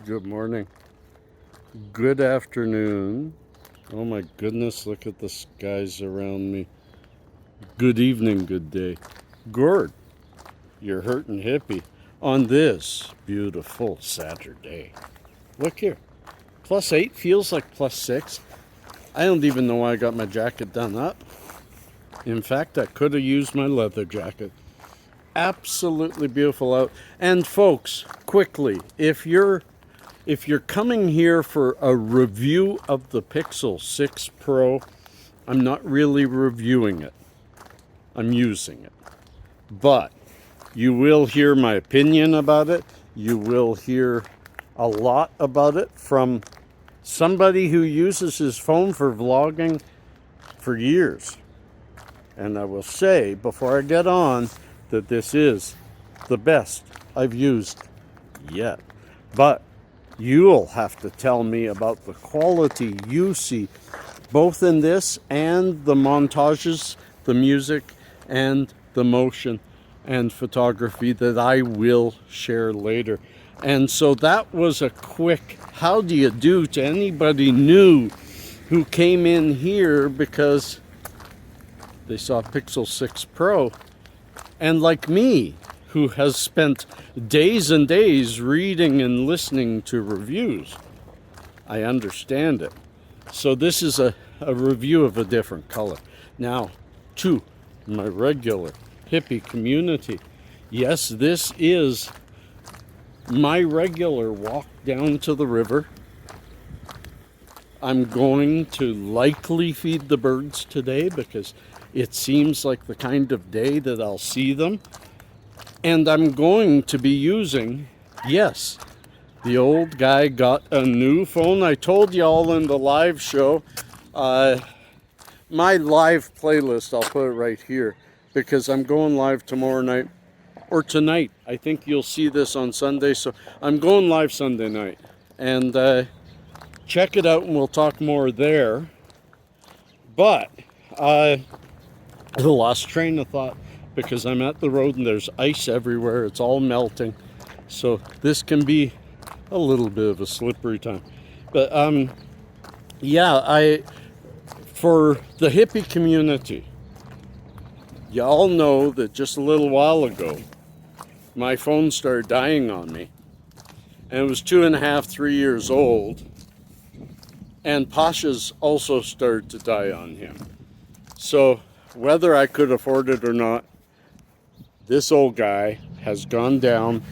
Good morning. Good afternoon. Oh my goodness, look at the skies around me. Good evening, good day. Gord, you're hurting hippie on this beautiful Saturday. Look here. +8 feels like +6. I don't even know why I got my jacket done up. In fact, I could have used my leather jacket. Absolutely beautiful out. And folks, quickly, if you're coming here for a review of the Pixel 6 Pro, I'm not really reviewing it. I'm using it. But you will hear my opinion about it. You will hear a lot about it from somebody who uses his phone for vlogging for years. And I will say, before I get on, that this is the best I've used yet. But you'll have to tell me about the quality you see, both in this and the montages, the music, and the motion and photography that I will share later. And so that was a quick how do you do to anybody new who came in here because they saw Pixel 6 Pro. And like me, who has spent days and days reading and listening to reviews, I understand it. So this is a review of a different color. Now, to my regular hippie community, yes, this is my regular walk down to the river. I'm going to likely feed the birds today because it seems like the kind of day that I'll see them. And I'm going to be using, yes, the old guy got a new phone. I told y'all in the live show, my live playlist, I'll put it right here, because I'm going live tomorrow night, or tonight. I think you'll see this on Sunday, so I'm going live Sunday night. And check it out and we'll talk more there. But I lost train of thought because I'm at the road and there's ice everywhere. It's all melting. So this can be a little bit of a slippery time. But yeah, for the hippie community, y'all know that just a little while ago, my phone started dying on me. And it was 2.5, 3 years old. And Pasha's also started to die on him. So whether I could afford it or not, this old guy has gone down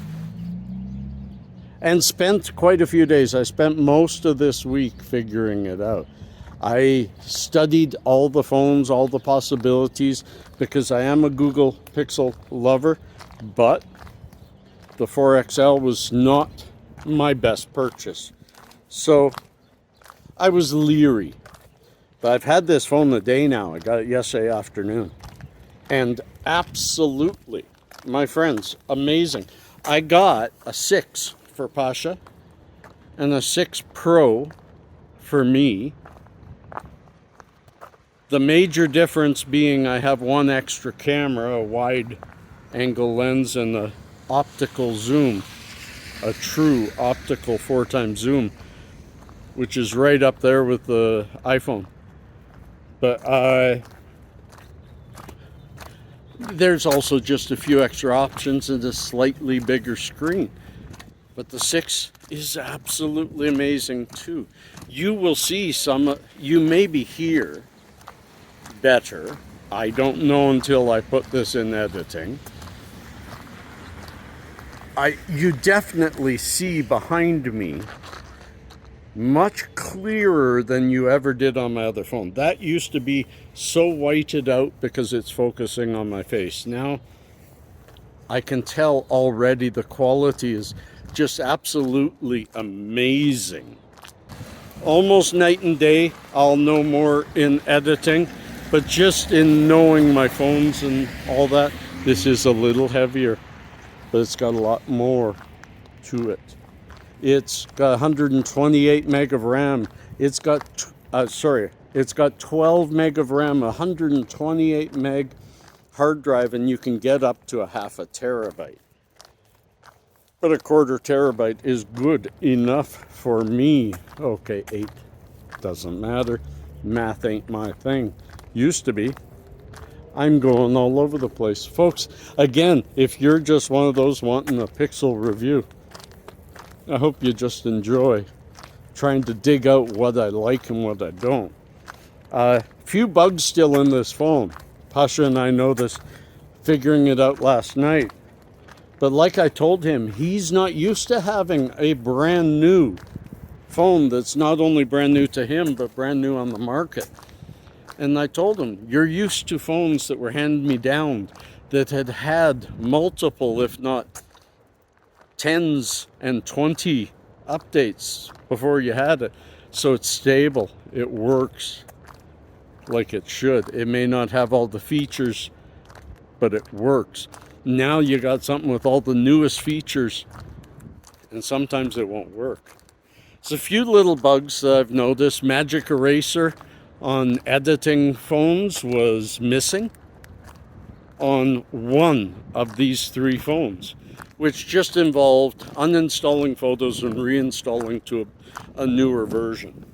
and spent quite a few days. I spent most of this week figuring it out. I studied all the phones, all the possibilities, because I am a Google Pixel lover, but the 4XL was not my best purchase. So I was leery. But I've had this phone a day now. I got it yesterday afternoon. And absolutely, my friends, amazing. I got a 6 for Pasha and a 6 Pro for me. The major difference being I have one extra camera, a wide angle lens and a optical zoom, a true optical 4x zoom, which is right up there with the iPhone. But there's also just a few extra options and a slightly bigger screen. But the 6 is absolutely amazing too. You will see you maybe hear better. I don't know until I put this in editing. You definitely see behind me much clearer than you ever did on my other phone. That used to be so whited out because it's focusing on my face. Now I can tell already the quality is just absolutely amazing. Almost night and day. I'll know more in editing, but just in knowing my phones and all that, this is a little heavier, but it's got a lot more to it. It's got 128 meg of RAM. It's got 12 meg of RAM, 128 meg hard drive, and you can get up to a 0.5 terabyte. But a 1/4 terabyte is good enough for me. Okay, 8. Doesn't matter. Math ain't my thing. Used to be. I'm going all over the place. Folks, again, if you're just one of those wanting a pixel review, I hope you just enjoy trying to dig out what I like and what I don't. Few bugs still in this phone. Pasha and I know this, figuring it out last night. But like I told him, he's not used to having a brand new phone that's not only brand new to him, but brand new on the market. And I told him, you're used to phones that were handed me down that had multiple, if not tens and 20 updates before you had it. So it's stable. It works like it should. It may not have all the features, but it works. Now you got something with all the newest features, and sometimes it won't work. There's a few little bugs that I've noticed. Magic Eraser on editing phones was missing on one of these 3 phones, which just involved uninstalling photos and reinstalling to a newer version.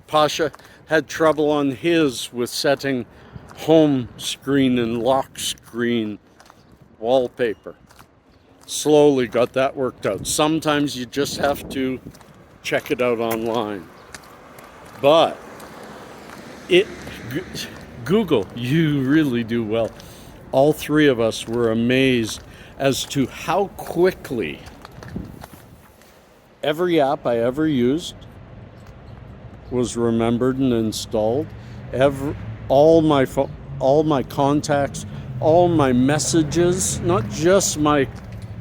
Pasha had trouble on his with setting home screen and lock screen wallpaper. Slowly got that worked out. Sometimes you just have to check it out online. But Google, you really do well. All 3 of us were amazed as to how quickly every app I ever used was remembered and installed. All my contacts, all my messages, not just my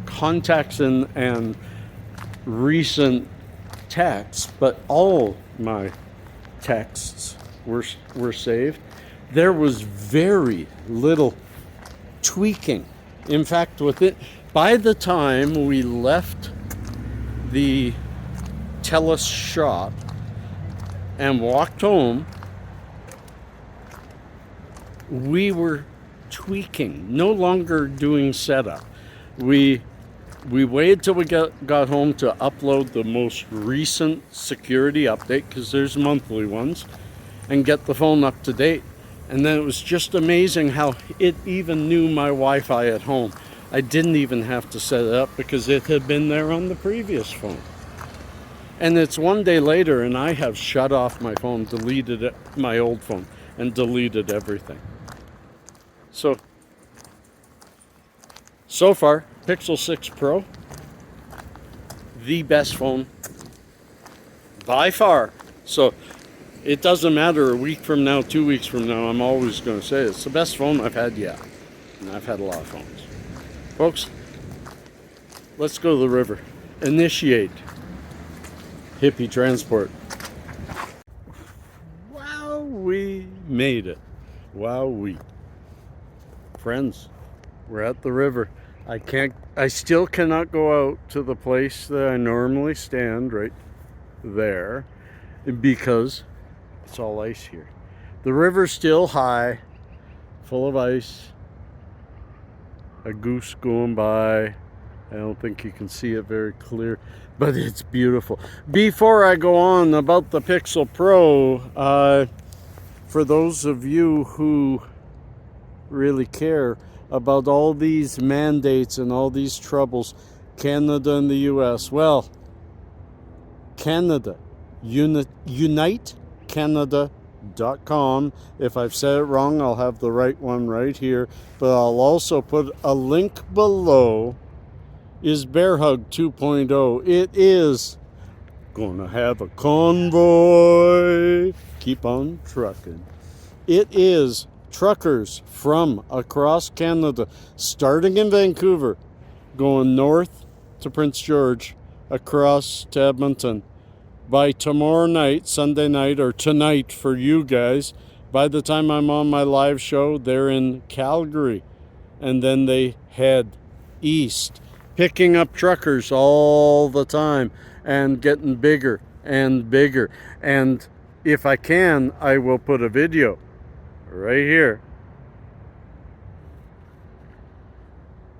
contacts and recent texts, but all my texts were saved. There was very little tweaking. In fact, by the time we left the TELUS shop and walked home, we were tweaking, no longer doing setup. We waited till we got home to upload the most recent security update, because there's monthly ones, and get the phone up to date. And then it was just amazing how it even knew my Wi-Fi at home. I didn't even have to set it up because it had been there on the previous phone. And it's one day later and I have shut off my phone, deleted it, my old phone, and deleted everything. So far, Pixel 6 Pro, the best phone by far. So it doesn't matter a week from now, 2 weeks from now, I'm always going to say it's the best phone I've had yet. And I've had a lot of phones. Folks, let's go to the river. Initiate hippie transport. Wow, we made it. Wow, we. Friends, we're at the river. I still cannot go out to the place that I normally stand right there because it's all ice here. The river's still high, full of ice. A goose going by. I don't think you can see it very clear, but it's beautiful. Before I go on about the Pixel Pro, for those of you who really care about all these mandates and all these troubles, Canada and the US, well, Canada, unitecanada.com. If I've said it wrong, I'll have the right one right here, but I'll also put a link below, is Bear Hug 2.0. It is gonna have a convoy. Keep on trucking. It is truckers from across Canada, starting in Vancouver, going north to Prince George, across to Edmonton. By tomorrow night, Sunday night, or tonight for you guys, by the time I'm on my live show, they're in Calgary. And then they head east, picking up truckers all the time and getting bigger and bigger. And if I can, I will put a video right here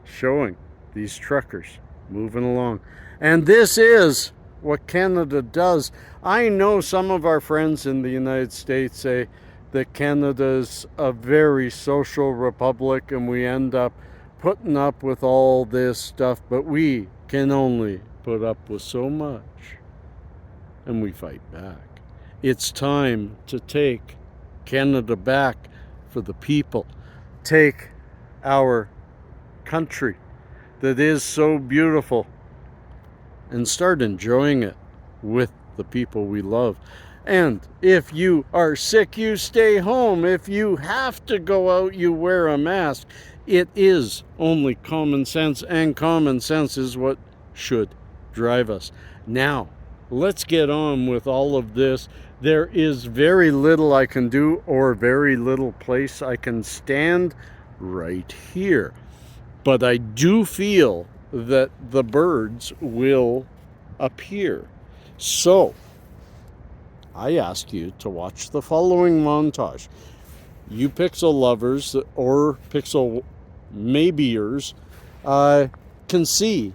showing these truckers moving along. And this is what Canada does. I know some of our friends in the United States say that Canada's a very social republic and we end up putting up with all this stuff, but we can only put up with so much, and we fight back. It's time to take Canada back for the people. Take our country that is so beautiful and start enjoying it with the people we love. And if you are sick, you stay home. If you have to go out, you wear a mask. It is only common sense, and common sense is what should drive us. Now, let's get on with all of this. There is very little I can do, or very little place I can stand right here. But I do feel that the birds will appear. So, I ask you to watch the following montage. You pixel lovers or pixel maybeers can see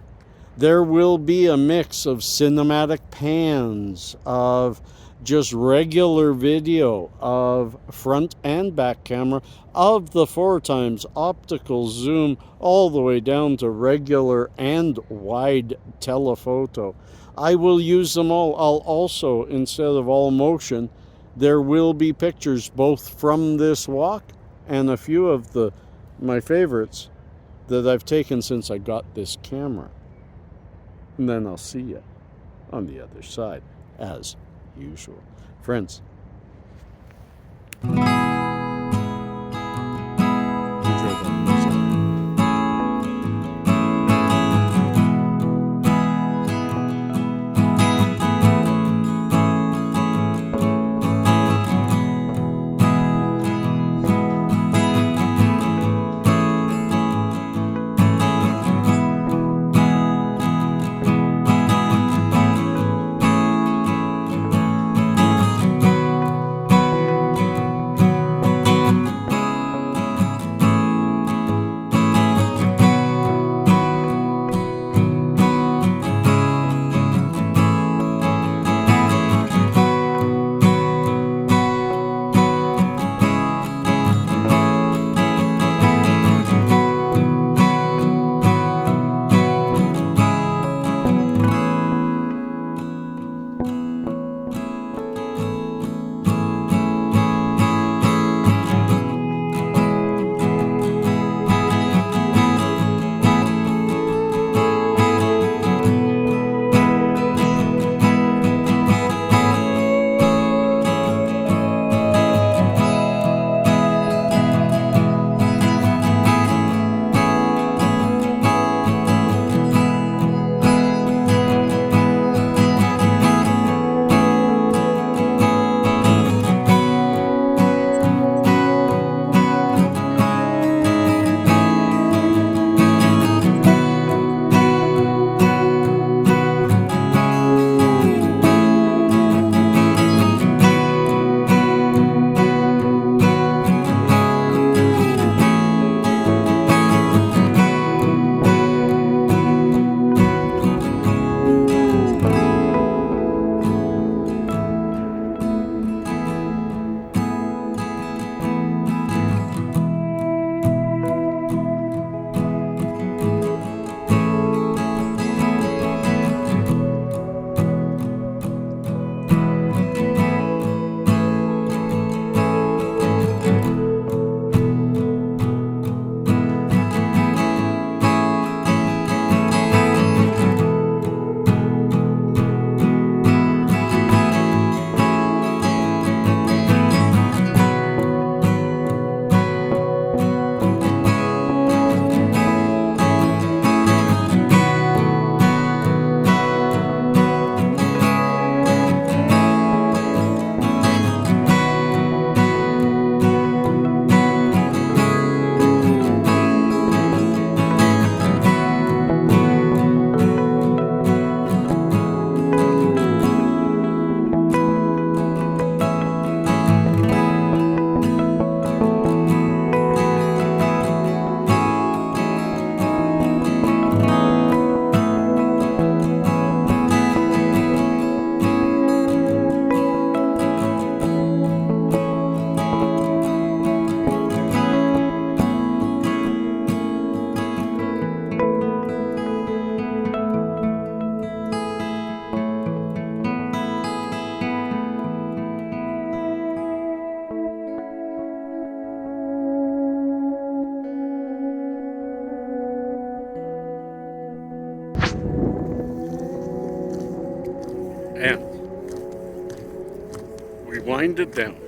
there will be a mix of cinematic pans, of just regular video, of front and back camera, of the 4x optical zoom, all the way down to regular and wide telephoto. I will use them all. I'll also, instead of all motion, there will be pictures both from this walk and a few of my favorites that I've taken since I got this camera. And then I'll see you on the other side, as usual. Friends, enjoy that music. wind it down.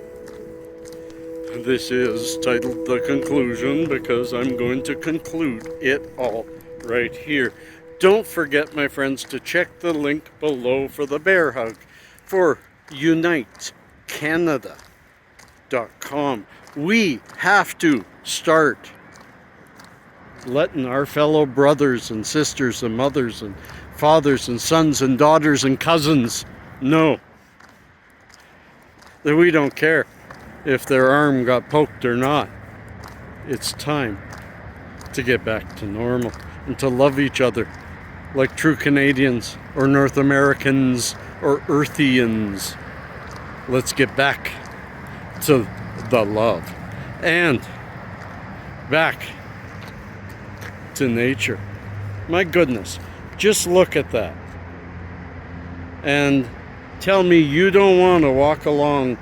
This is titled The Conclusion because I'm going to conclude it all right here. Don't forget, my friends, to check the link below for the bear hug for UniteCanada.com. We have to start letting our fellow brothers and sisters and mothers and fathers and sons and daughters and cousins know that we don't care if their arm got poked or not. It's time to get back to normal and to love each other like true Canadians or North Americans or Earthians. Let's get back to the love and back to nature. My goodness, just look at that and tell me you don't want to walk along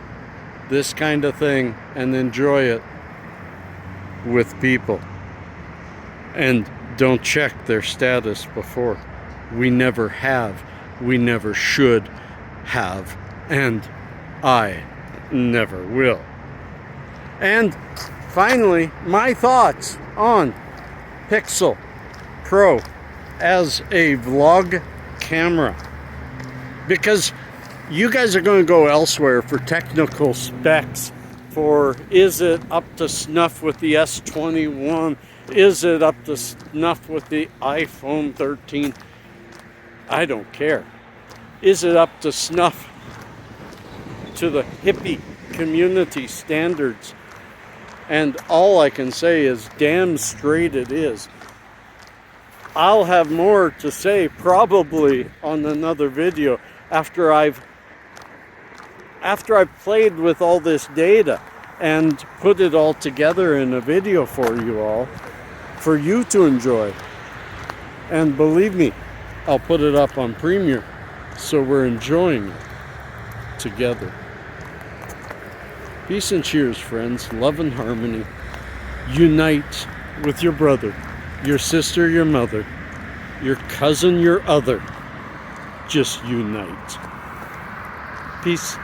this kind of thing and enjoy it with people and don't check their status before. We never have, we never should have, and I never will. And finally, my thoughts on Pixel Pro as a vlog camera, because you guys are going to go elsewhere for technical specs, for is it up to snuff with the S21, is it up to snuff with the iPhone 13, I don't care. Is it up to snuff to the hippie community standards? And all I can say is damn straight it is. I'll have more to say probably on another video after I've played with all this data and put it all together in a video for you all, for you to enjoy. And believe me, I'll put it up on Premiere, so we're enjoying it together. Peace and cheers, friends. Love and harmony. Unite with your brother, your sister, your mother, your cousin, your other. Just unite. Peace.